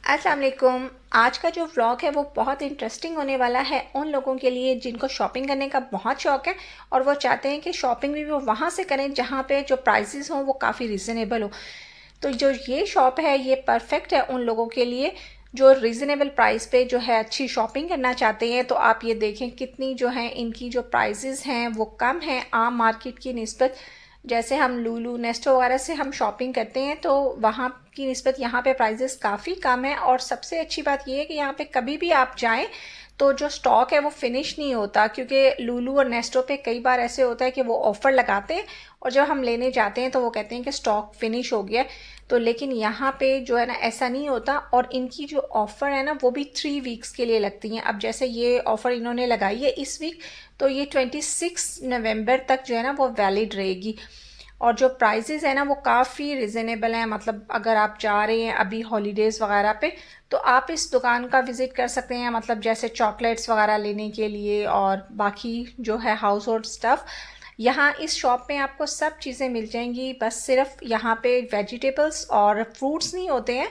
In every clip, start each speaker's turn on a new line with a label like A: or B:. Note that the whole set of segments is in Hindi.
A: अस्सलाम वालेकुम। आज का जो व्लॉग है वो बहुत इंटरेस्टिंग होने वाला है उन लोगों के लिए जिनको शॉपिंग करने का बहुत शौक़ है और वो चाहते हैं कि शॉपिंग भी वो वहाँ से करें जहाँ पे जो प्राइसेस हों वो काफ़ी रीज़नेबल हो। तो जो ये शॉप है ये परफेक्ट है उन लोगों के लिए जो रीज़नेबल प्राइस पे जो है अच्छी शॉपिंग करना चाहते हैं। तो आप ये देखें कितनी जो है इनकी जो प्राइसेस हैं वो कम हैं आम मार्केट की निस्बत। जैसे हम लूलू नेस्टो वगैरह से हम शॉपिंग करते हैं तो वहाँ की निस्बत यहाँ पे प्राइसेस काफ़ी कम है। और सबसे अच्छी बात यह है कि यहाँ पे कभी भी आप जाएं तो जो स्टॉक है वो फिनिश नहीं होता, क्योंकि लूलू और नेस्टो पे कई बार ऐसे होता है कि वो ऑफ़र लगाते हैं और जब हम लेने जाते हैं तो वो कहते हैं कि स्टॉक फिनिश हो गया। तो लेकिन यहाँ पे जो है ना ऐसा नहीं होता और इनकी जो ऑफ़र है ना वो भी 3 वीक्स के लिए लगती हैं। अब जैसे ये ऑफ़र इन्होंने लगाई है इस वीक, तो ये 26 नवंबर तक जो है ना वो वैलिड रहेगी। और जो प्राइसेस है ना वो काफ़ी रिजनेबल हैं। मतलब अगर आप जा रहे हैं अभी हॉलीडेज़ वगैरह पे तो आप इस दुकान का विज़िट कर सकते हैं, मतलब जैसे चॉकलेट्स वगैरह लेने के लिए और बाकी जो है हाउस होल्ड स्टफ़। यहाँ इस शॉप में आपको सब चीज़ें मिल जाएंगी, बस सिर्फ यहाँ पे वेजिटेबल्स और फ्रूट्स नहीं होते हैं,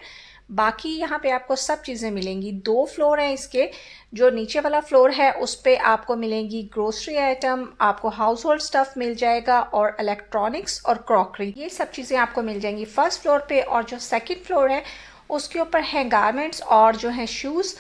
A: बाकी यहाँ पे आपको सब चीज़ें मिलेंगी। 2 फ्लोर हैं इसके। जो नीचे वाला फ्लोर है उस पे आपको मिलेंगी ग्रोसरी आइटम, आपको हाउस होल्ड स्टफ़ मिल जाएगा और इलेक्ट्रॉनिक्स और क्रॉकरी, ये सब चीज़ें आपको मिल जाएंगी फर्स्ट फ्लोर पे। और जो सेकंड फ्लोर है उसके ऊपर है गारमेंट्स और जो है शूज़।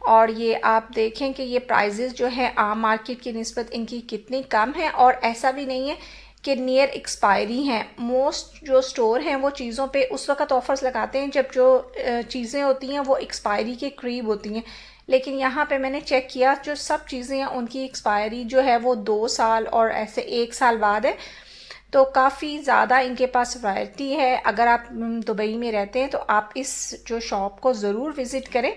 A: और ये आप देखें कि ये प्राइजेस जो है आम मार्केट की निस्बत इनकी कितनी कम है। और ऐसा भी नहीं है कि नियर एक्सपायरी हैं। मोस्ट जो स्टोर हैं वो चीज़ों पे उस वक्त ऑफ़र्स लगाते हैं जब जो चीज़ें होती हैं वो एक्सपायरी के करीब होती हैं, लेकिन यहाँ पे मैंने चेक किया जो सब चीज़ें हैं उनकी एक्सपायरी जो है वो 2 साल और ऐसे 1 साल बाद है। तो काफ़ी ज़्यादा इनके पास वैरायटी है। अगर आप दुबई में रहते हैं तो आप इस जो शॉप को ज़रूर विज़िट करें।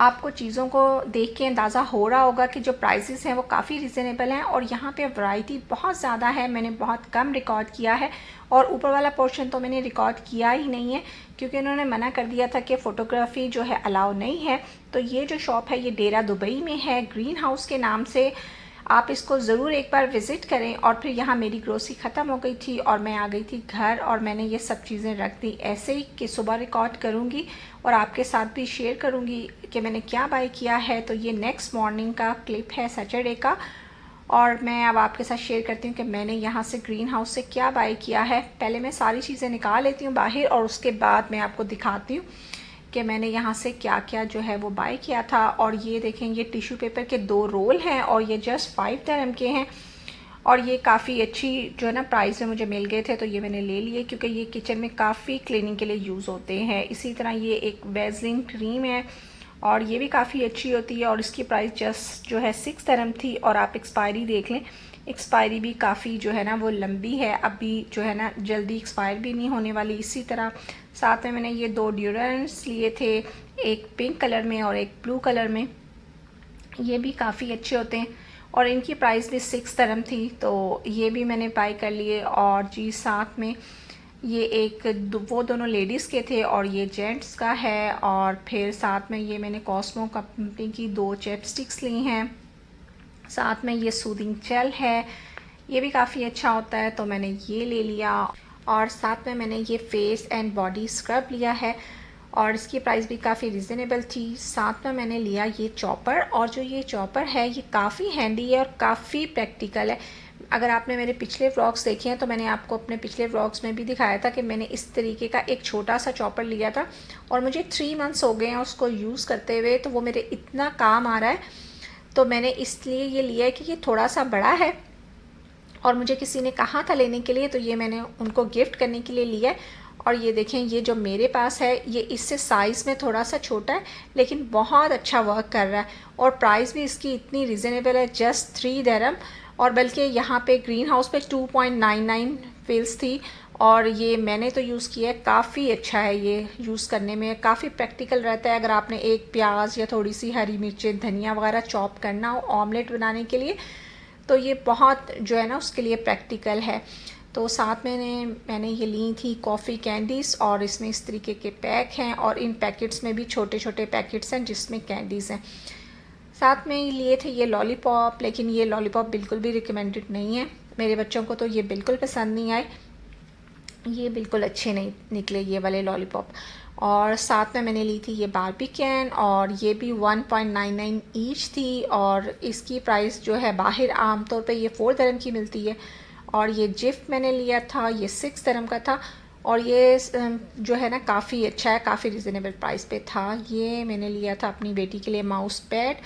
A: आपको चीज़ों को देख के अंदाज़ा हो रहा होगा कि जो प्राइसेस हैं वो काफ़ी रिजनेबल हैं और यहाँ पे वैरायटी बहुत ज़्यादा है। मैंने बहुत कम रिकॉर्ड किया है और ऊपर वाला पोर्शन तो मैंने रिकॉर्ड किया ही नहीं है क्योंकि उन्होंने मना कर दिया था कि फ़ोटोग्राफ़ी जो है अलाउ नहीं है। तो ये जो शॉप है ये डेरा दुबई में है, ग्रीन हाउस के नाम से। आप इसको ज़रूर एक बार विज़िट करें। और फिर यहाँ मेरी ग्रोसरी ख़त्म हो गई थी और मैं आ गई थी घर और मैंने ये सब चीज़ें रख दी ऐसे ही कि सुबह रिकॉर्ड करूँगी और आपके साथ भी शेयर करूँगी कि मैंने क्या बाय किया है। तो ये नेक्स्ट मॉर्निंग का क्लिप है सैटरडे का और मैं अब आपके साथ शेयर करती हूँ कि मैंने यहाँ से ग्रीन हाउस से क्या बाय किया है। पहले मैं सारी चीज़ें निकाल लेती हूँ बाहर और उसके बाद मैं आपको दिखाती हूँ कि मैंने यहाँ से क्या क्या जो है वो बाय किया था। और ये देखें ये टिश्यू पेपर के 2 रोल हैं और ये जस्ट 5 dirham के हैं और ये काफ़ी अच्छी जो है ना प्राइस में मुझे मिल गए थे तो ये मैंने ले लिए क्योंकि ये किचन में काफ़ी क्लीनिंग के लिए यूज़ होते हैं। इसी तरह ये एक वैसलीन क्रीम है और ये भी काफ़ी अच्छी होती है और इसकी प्राइस जस्ट जो है 6 dirham थी। और आप एक्सपायरी देख लें, एक्सपायरी भी काफ़ी जो है ना वो लंबी है, अभी जो है ना जल्दी एक्सपायर भी नहीं होने वाली। इसी तरह साथ में मैंने ये 2 ड्यूरेंट्स लिए थे, एक पिंक कलर में और एक ब्लू कलर में। ये भी काफ़ी अच्छे होते हैं और इनकी प्राइस भी 6 dirham थी तो ये भी मैंने बाय कर लिए। और जी साथ में ये एक वो दोनों लेडीज़ के थे और ये जेंट्स का है। और फिर साथ में ये मैंने कॉस्मो कंपनी की 2 चैपस्टिक्स ली हैं। साथ में ये सूदिंग जेल है, ये भी काफ़ी अच्छा होता है तो मैंने ये ले लिया। और साथ में मैंने ये फेस एंड बॉडी स्क्रब लिया है और इसकी प्राइस भी काफ़ी रिजनेबल थी। साथ में मैंने लिया ये चॉपर और जो ये चॉपर है ये काफ़ी हैंडी है और काफ़ी प्रैक्टिकल है। अगर आपने मेरे पिछले व्लॉग्स देखे हैं तो मैंने आपको अपने पिछले व्लॉग्स में भी दिखाया था कि मैंने इस तरीके का एक छोटा सा चॉपर लिया था और मुझे 3 मंथ्स हो गए हैं उसको यूज़ करते हुए, तो वो मेरे इतना काम आ रहा है तो मैंने इसलिए ये लिया है कि ये थोड़ा सा बड़ा है और मुझे किसी ने कहा था लेने के लिए, तो ये मैंने उनको गिफ्ट करने के लिए लिया है। और ये देखें, ये जो मेरे पास है ये इससे साइज़ में थोड़ा सा छोटा है, लेकिन बहुत अच्छा वर्क कर रहा है। और प्राइस भी इसकी इतनी रिजनेबल है, जस्ट 3 दिरहम। और बल्कि यहाँ पे ग्रीन हाउस पे 2.99 फिल्स थी। और ये मैंने तो यूज़ किया है, काफ़ी अच्छा है ये यूज़ करने में, काफ़ी प्रैक्टिकल रहता है। अगर आपने एक प्याज या थोड़ी सी हरी मिर्चें, धनिया वगैरह चॉप करना हो ऑमलेट बनाने के लिए, तो ये बहुत जो है ना उसके लिए प्रैक्टिकल है। तो साथ में मैंने ये ली थी कॉफ़ी कैंडीज़, और इसमें इस तरीके के पैक हैं, और इन पैकेट्स में भी छोटे छोटे पैकेट्स हैं जिसमें कैंडीज़ हैं। साथ में लिए थे ये लॉलीपॉप, लेकिन ये लॉलीपॉप बिल्कुल भी रिकमेंडेड नहीं है, मेरे बच्चों को तो ये बिल्कुल पसंद नहीं आए, ये बिल्कुल अच्छे नहीं निकले ये वाले लॉलीपॉप। और साथ में मैंने ली थी ये बारबीकन, और ये भी 1.99 ईच थी। और इसकी प्राइस जो है बाहर आम तौर पे ये 4 दिरहम की मिलती है। और ये जिफ मैंने लिया था, ये 6 दिरहम का था। और ये जो है ना काफ़ी अच्छा है, काफ़ी रिजनेबल प्राइस पे था। ये मैंने लिया था अपनी बेटी के लिए माउस पैड,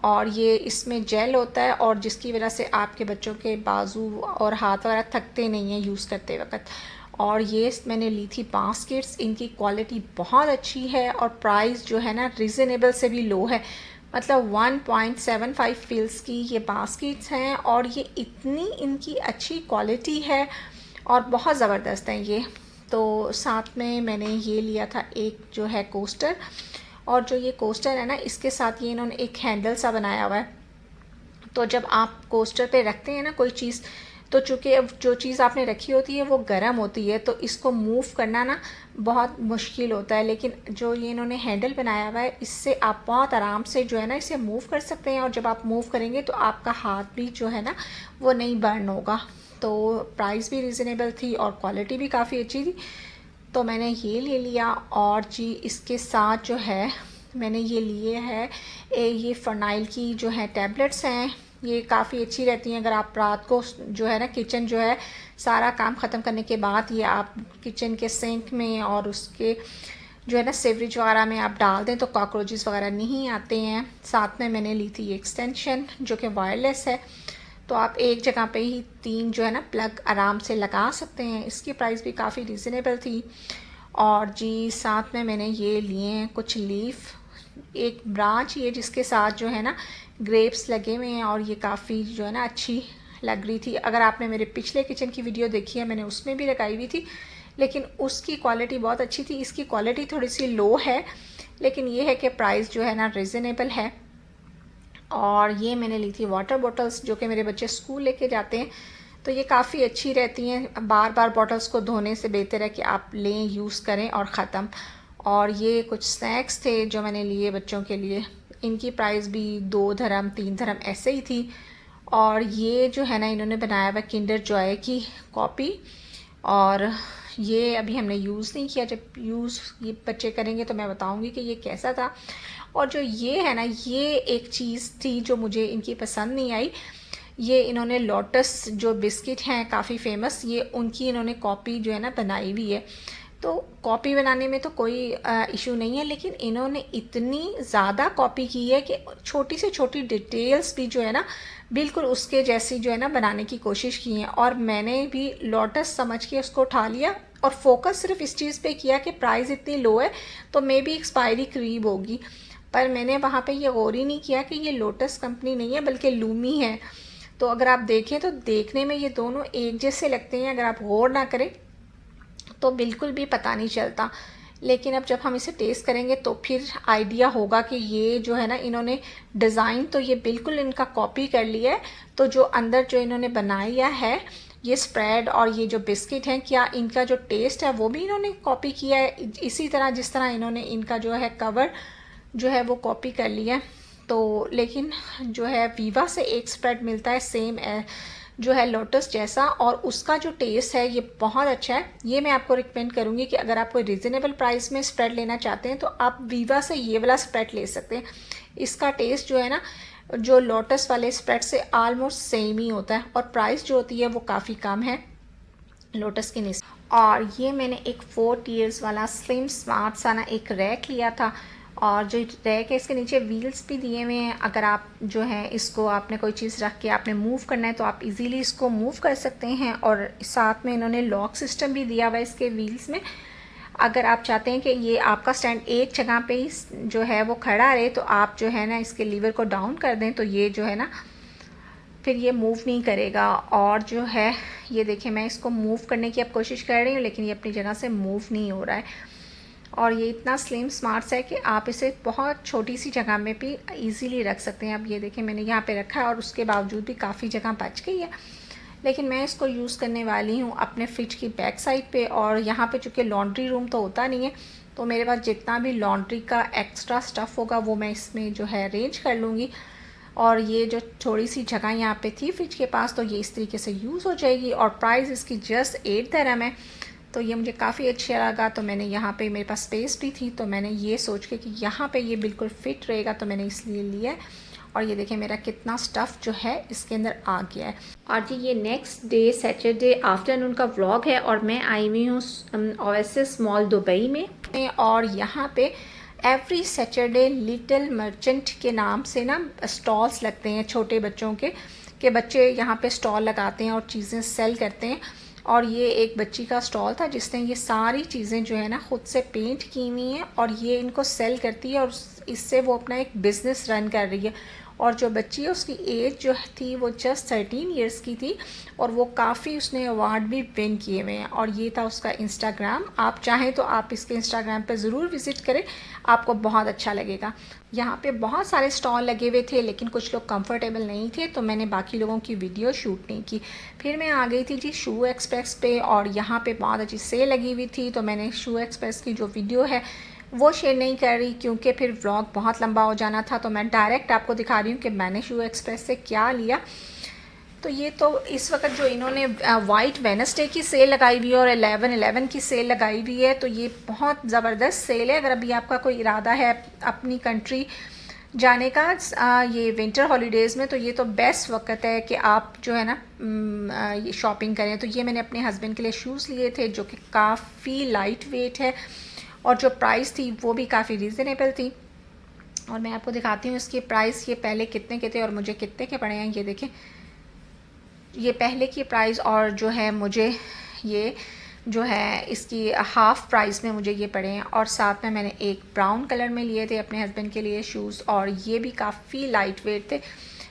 A: और ये इसमें जेल होता है, और जिसकी वजह से आपके बच्चों के बाजू और हाथ वगैरह थकते नहीं हैं यूज़ करते वक्त। और ये मैंने ली थी बास्केट्स, इनकी क्वालिटी बहुत अच्छी है, और प्राइस जो है ना रिजनेबल से भी लो है, मतलब 1.75 फिल्स की ये बास्केट्स हैं। और ये इतनी इनकी अच्छी क्वालिटी है और बहुत ज़बरदस्त हैं ये। तो साथ में मैंने ये लिया था एक जो है कोस्टर, और जो ये कोस्टर है ना इसके साथ ये इन्होंने एक हैंडल सा बनाया हुआ है। तो जब आप कोस्टर पे रखते हैं ना कोई चीज़, तो चूँकि जो चीज़ आपने रखी होती है वो गर्म होती है, तो इसको मूव करना ना बहुत मुश्किल होता है। लेकिन जो ये इन्होंने हैंडल बनाया हुआ है, इससे आप बहुत आराम से जो है ना इसे मूव कर सकते हैं। और जब आप मूव करेंगे तो आपका हाथ भी जो है ना वो नहीं बर्न होगा। तो प्राइस भी रिजनेबल थी और क्वालिटी भी काफ़ी अच्छी थी, तो मैंने ये ले लिया। और जी इसके साथ जो है मैंने ये लिए है ये फ़नाइल की जो है टैबलेट्स हैं, ये काफ़ी अच्छी रहती हैं। अगर आप रात को जो है ना किचन जो है सारा काम ख़त्म करने के बाद ये आप किचन के सिंक में और उसके जो है ना सेवरेज वगैरह में आप डाल दें तो कॉकरोचेस वगैरह नहीं आते हैं। साथ में मैंने ली थी ये एक्सटेंशन जो कि वायरलेस है, तो आप एक जगह पे ही 3 जो है ना प्लग आराम से लगा सकते हैं। इसकी प्राइस भी काफ़ी रिजनेबल थी। और जी साथ में मैंने ये लिए हैं कुछ लीफ, एक ब्रांच ये जिसके साथ जो है ना ग्रेप्स लगे हुए हैं, और ये काफ़ी जो है ना अच्छी लग रही थी। अगर आपने मेरे पिछले किचन की वीडियो देखी है, मैंने उसमें भी लगाई हुई थी, लेकिन उसकी क्वालिटी बहुत अच्छी थी। इसकी क्वालिटी थोड़ी सी लो है, लेकिन ये है कि प्राइस जो है ना रिजनेबल है। और ये मैंने ली थी वाटर बॉटल्स, जो कि मेरे बच्चे स्कूल लेके जाते हैं, तो ये काफ़ी अच्छी रहती हैं। बार बार बॉटल्स को धोने से बेहतर है कि आप लें, यूज़ करें और ख़त्म। और ये कुछ स्नैक्स थे जो मैंने लिए बच्चों के लिए, इनकी प्राइस भी 2 दिरहम 3 दिरहम ऐसे ही थी। और ये जो है ना इन्होंने बनाया हुआ किंडर जॉय की कॉपी, और ये अभी हमने यूज़ नहीं किया, जब यूज़ ये बच्चे करेंगे तो मैं बताऊंगी कि ये कैसा था। और जो ये है ना, ये एक चीज़ थी जो मुझे इनकी पसंद नहीं आई। ये इन्होंने लोटस जो बिस्किट हैं काफ़ी फेमस, ये उनकी इन्होंने कॉपी जो है ना बनाई हुई है। तो कॉपी बनाने में तो कोई इशू नहीं है, लेकिन इन्होंने इतनी ज़्यादा कॉपी की है कि छोटी से छोटी डिटेल्स भी जो है ना बिल्कुल उसके जैसी जो है ना बनाने की कोशिश की है। और मैंने भी लोटस समझ के उसको उठा लिया और फोकस सिर्फ इस चीज़ पे किया कि प्राइस इतनी लो है तो मे बी एक्सपायरी करीब होगी, पर मैंने वहाँ पे ये गौर ही नहीं किया कि ये लोटस कंपनी नहीं है बल्कि लूमी है। तो अगर आप देखें तो देखने में ये दोनों एक जैसे लगते हैं, अगर आप गौर ना करें तो बिल्कुल भी पता नहीं चलता। लेकिन अब जब हम इसे टेस्ट करेंगे तो फिर आइडिया होगा कि ये जो है ना इन्होंने डिज़ाइन तो ये बिल्कुल इनका कॉपी कर लिया है, तो जो अंदर जो इन्होंने बनाया है ये स्प्रेड और ये जो बिस्किट हैं, क्या इनका जो टेस्ट है वो भी इन्होंने कॉपी किया है इसी तरह जिस तरह इन्होंने इनका जो है कवर जो है वो कॉपी कर लिया है। तो लेकिन जो है वीवा से एक स्प्रेड मिलता है सेम जो है लोटस जैसा, और उसका जो टेस्ट है ये बहुत अच्छा है। ये मैं आपको रिकमेंड करूँगी कि अगर आप कोई रिजनेबल प्राइस में स्प्रेड लेना चाहते हैं तो आप वीवा से ये वाला स्प्रेड ले सकते हैं। इसका टेस्ट जो है ना जो लोटस वाले स्प्रेड से आलमोस्ट सेम ही होता है, और प्राइस जो होती है वो काफ़ी कम है लोटस की निस्बत। और ये मैंने एक 4 टियर्स वाला स्लिम स्मार्ट सा ना एक रैक लिया था, और जो रैक है इसके नीचे व्हील्स भी दिए हुए हैं। अगर आप जो है इसको आपने कोई चीज़ रख के आपने मूव करना है तो आप इजीली इसको मूव कर सकते हैं। और साथ में इन्होंने लॉक सिस्टम भी दिया हुआ है इसके व्हील्स में। अगर आप चाहते हैं कि ये आपका स्टैंड एक जगह पे ही जो है वो खड़ा रहे तो आप जो है ना इसके लीवर को डाउन कर दें तो ये जो है ना फिर ये मूव नहीं करेगा। और जो है ये देखिए मैं इसको मूव करने की अब कोशिश कर रही हूँ लेकिन ये अपनी जगह से मूव नहीं हो रहा है। और ये इतना स्लिम स्मार्ट है कि आप इसे बहुत छोटी सी जगह में भी इजीली रख सकते हैं। अब ये देखिए मैंने यहाँ पे रखा है और उसके बावजूद भी काफ़ी जगह बच गई है। लेकिन मैं इसको यूज़ करने वाली हूँ अपने फ्रिज की बैक साइड पे। और यहाँ पे चूँकि लॉन्ड्री रूम तो होता नहीं है तो मेरे पास जितना भी लॉन्ड्री का एक्स्ट्रा स्टफ़ होगा वो मैं इसमें जो है अरेंज कर लूँगी। और ये जो थोड़ी सी जगह यहाँ पे थी फ्रिज के पास तो ये इस तरीके से यूज़ हो जाएगी। और प्राइस इसकी जस्ट 8 दिरहम है तो ये मुझे काफ़ी अच्छा लगा। तो मैंने यहाँ पे मेरे पास स्पेस भी थी तो मैंने ये सोच के कि यहाँ पे ये बिल्कुल फिट रहेगा तो मैंने इसलिए लिया है। और ये देखिए मेरा कितना स्टफ़ जो है इसके अंदर आ गया है। और जी ये नेक्स्ट डे सैटरडे आफ्टरनून का व्लॉग है और मैं आई हुई हूँ ओएसिस मॉल दुबई में। और यहाँ पे एवरी सैटरडे लिटिल मर्चेंट के नाम से ना स्टॉल्स लगते हैं छोटे बच्चों के बच्चे यहाँ पे स्टॉल लगाते हैं और चीज़ें सेल करते हैं। और ये एक बच्ची का स्टॉल था जिसने ये सारी चीज़ें जो है ना ख़ुद से पेंट की हुई हैं और ये इनको सेल करती है और इससे वो अपना एक बिज़नेस रन कर रही है। और जो बच्ची है उसकी एज जो थी वो जस्ट 13 इयर्स की थी और वो काफ़ी उसने अवार्ड भी विन किए हुए हैं। और ये था उसका इंस्टाग्राम। आप चाहें तो आप इसके इंस्टाग्राम पे ज़रूर विज़िट करें, आपको बहुत अच्छा लगेगा। यहाँ पे बहुत सारे स्टॉल लगे हुए थे लेकिन कुछ लोग कंफर्टेबल नहीं थे तो मैंने बाकी लोगों की वीडियो शूट नहीं की। फिर मैं आ गई थी जी शू एक्सप्रेस पे और यहाँ पे बहुत अच्छी सेल लगी हुई थी तो मैंने शू एक्सप्रेस की जो वीडियो है वो शेयर नहीं कर रही क्योंकि फिर व्लॉग बहुत लंबा हो जाना था। तो मैं डायरेक्ट आपको दिखा रही हूँ कि मैंने शू एक्सप्रेस से क्या लिया। तो ये तो इस वक्त जो इन्होंने वाइट वेडनेसडे की सेल लगाई हुई है और 11/11 की सेल लगाई हुई है तो ये बहुत ज़बरदस्त सेल है। अगर अभी आपका कोई इरादा है अपनी कंट्री जाने का ये विंटर हॉलीडेज़ में तो ये तो बेस्ट वक्त है कि आप जो है ना ये शॉपिंग करें। तो ये मैंने अपने हस्बैंड के लिए शूज़ लिए थे जो कि काफ़ी लाइट वेट है और जो प्राइस थी वो भी काफ़ी रीज़नेबल थी। और मैं आपको दिखाती हूँ इसकी प्राइस ये पहले कितने के थे और मुझे कितने के पड़े हैं। ये देखें ये पहले की प्राइस और जो है मुझे ये जो है इसकी हाफ़ प्राइस में मुझे ये पड़े हैं। और साथ में मैंने एक ब्राउन कलर में लिए थे अपने हस्बैंड के लिए शूज़ और ये भी काफ़ी लाइट वेट थे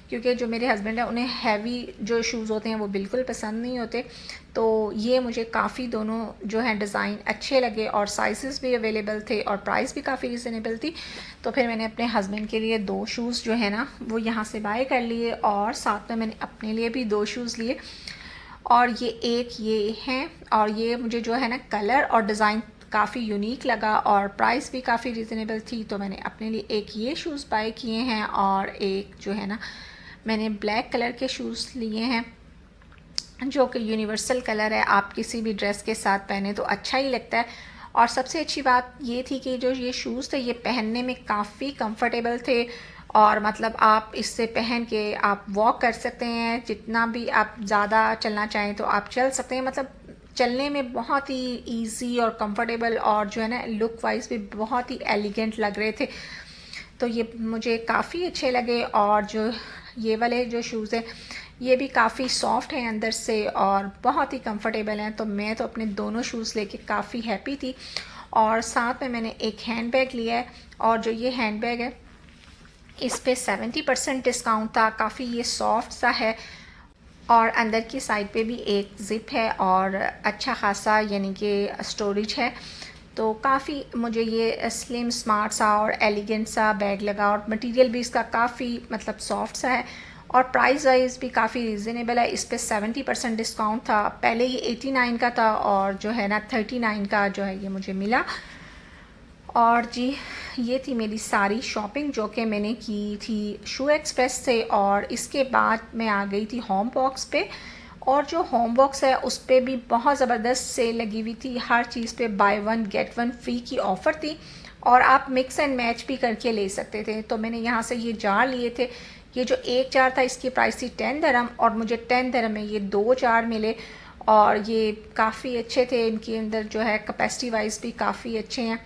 A: क्योंकि जो मेरे हस्बैंड हैं उन्हें हैवी जो शूज़ होते हैं वो बिल्कुल पसंद नहीं होते। तो ये मुझे काफ़ी दोनों जो है डिज़ाइन अच्छे लगे और साइज़ भी अवेलेबल थे और प्राइस भी काफ़ी रिजनेबल थी। तो फिर मैंने अपने हस्बैंड के लिए 2 शूज़ जो है ना वो यहाँ से बाय कर लिए और साथ में मैंने अपने लिए भी 2 शूज़ लिए। और ये एक ये हैं और ये मुझे जो है ना कलर और डिज़ाइन काफ़ी यूनिक लगा और प्राइस भी काफ़ी रिजनेबल थी। तो मैंने अपने लिए एक ये शूज़ बाय किए हैं और एक जो है ना मैंने ब्लैक कलर के शूज़ लिए हैं जो कि यूनिवर्सल कलर है, आप किसी भी ड्रेस के साथ पहने तो अच्छा ही लगता है। और सबसे अच्छी बात ये थी कि जो ये शूज़ थे ये पहनने में काफ़ी कंफर्टेबल थे और मतलब आप इससे पहन के आप वॉक कर सकते हैं, जितना भी आप ज़्यादा चलना चाहें तो आप चल सकते हैं। मतलब चलने में बहुत ही इजी और कंफर्टेबल और जो है ना लुक वाइज भी बहुत ही एलिगेंट लग रहे थे। तो ये मुझे काफ़ी अच्छे लगे। और जो ये वाले जो शूज़ हैं ये भी काफ़ी सॉफ्ट हैं अंदर से और बहुत ही कंफर्टेबल हैं। तो मैं तो अपने दोनों शूज़ लेके काफ़ी हैप्पी थी। और साथ में मैंने एक हैंड बैग लिया है और जो ये हैंड बैग है इस पे 70% डिस्काउंट था। काफ़ी ये सॉफ्ट सा है और अंदर की साइड पे भी एक ज़िप है और अच्छा खासा यानी कि स्टोरेज है। तो काफ़ी मुझे ये स्लिम स्मार्ट सा और एलिगेंट सा बैग लगा और मटेरियल भी इसका काफ़ी मतलब सॉफ्ट सा है और प्राइस वाइज भी काफ़ी रीज़नेबल है। इस पे 70% डिस्काउंट था। पहले ये 89 का था और जो है ना 39 का जो है ये मुझे मिला। और जी ये थी मेरी सारी शॉपिंग जो कि मैंने की थी शू एक्सप्रेस से। और इसके बाद मैं आ गई थी होम बॉक्स पे और जो होम बॉक्स है उस पर भी बहुत ज़बरदस्त सेल लगी हुई थी। हर चीज़ पे बाय 1 गेट 1 फ्री की ऑफ़र थी और आप मिक्स एंड मैच भी करके ले सकते थे। तो मैंने यहाँ से ये जार लिए थे। ये जो एक जार था इसकी प्राइस थी 10 दिरहम और मुझे 10 दिरहम में ये 2 जार मिले और ये काफ़ी अच्छे थे। इनके अंदर जो है कैपेसिटी वाइज भी काफ़ी अच्छे हैं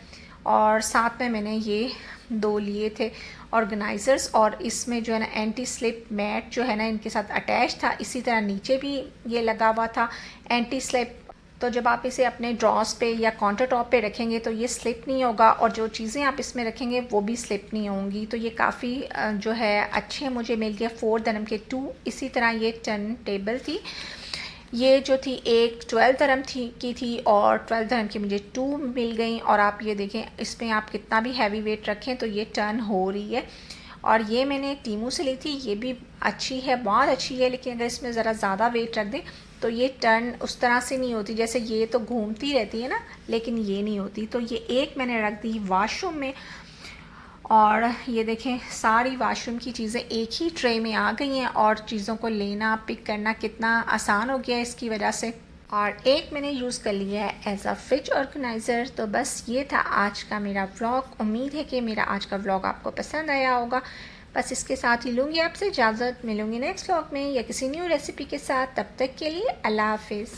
A: और साथ में मैंने ये 2 लिए थे ऑर्गेनाइज़र्स, और इसमें जो है ना एंटी स्लिप मैट जो है ना इनके साथ अटैच था। इसी तरह नीचे भी ये लगा हुआ था एंटी स्लिप। तो जब आप इसे अपने ड्रॉस पे या काउंटर टॉप पे रखेंगे तो ये स्लिप नहीं होगा, और जो चीज़ें आप इसमें रखेंगे वो भी स्लिप नहीं होंगी। तो ये काफ़ी जो है अच्छे मुझे मिल गए 4 dirham के 2। इसी तरह ये टर्न टेबल थी, ये जो थी एक 12 dirham की थी, और 12 dirham की मुझे 2 मिल गई। और आप ये देखें इसमें आप कितना भी हैवी वेट रखें तो ये टर्न हो रही है। और ये मैंने टीमू से ली थी, ये भी अच्छी है, बहुत अच्छी है, लेकिन अगर इसमें ज़रा ज़्यादा वेट रख दें तो ये टर्न उस तरह से नहीं होती। जैसे ये तो घूमती रहती है ना, लेकिन ये नहीं होती। तो ये एक मैंने रख दी वॉशरूम में। और ये देखें सारी वॉशरूम की चीज़ें एक ही ट्रे में आ गई हैं, और चीज़ों को लेना पिक करना कितना आसान हो गया है इसकी वजह से। और एक मैंने यूज़ कर लिया है एज अ फ्रिज ऑर्गेनाइज़र। तो बस ये था आज का मेरा व्लॉग। उम्मीद है कि मेरा आज का व्लॉग आपको पसंद आया होगा। बस इसके साथ ही लूँगी आपसे इजाज़त, मिलूँगी नेक्स्ट व्लॉग में या किसी न्यू रेसिपी के साथ। तब तक के लिए अल्लाह हाफिज़।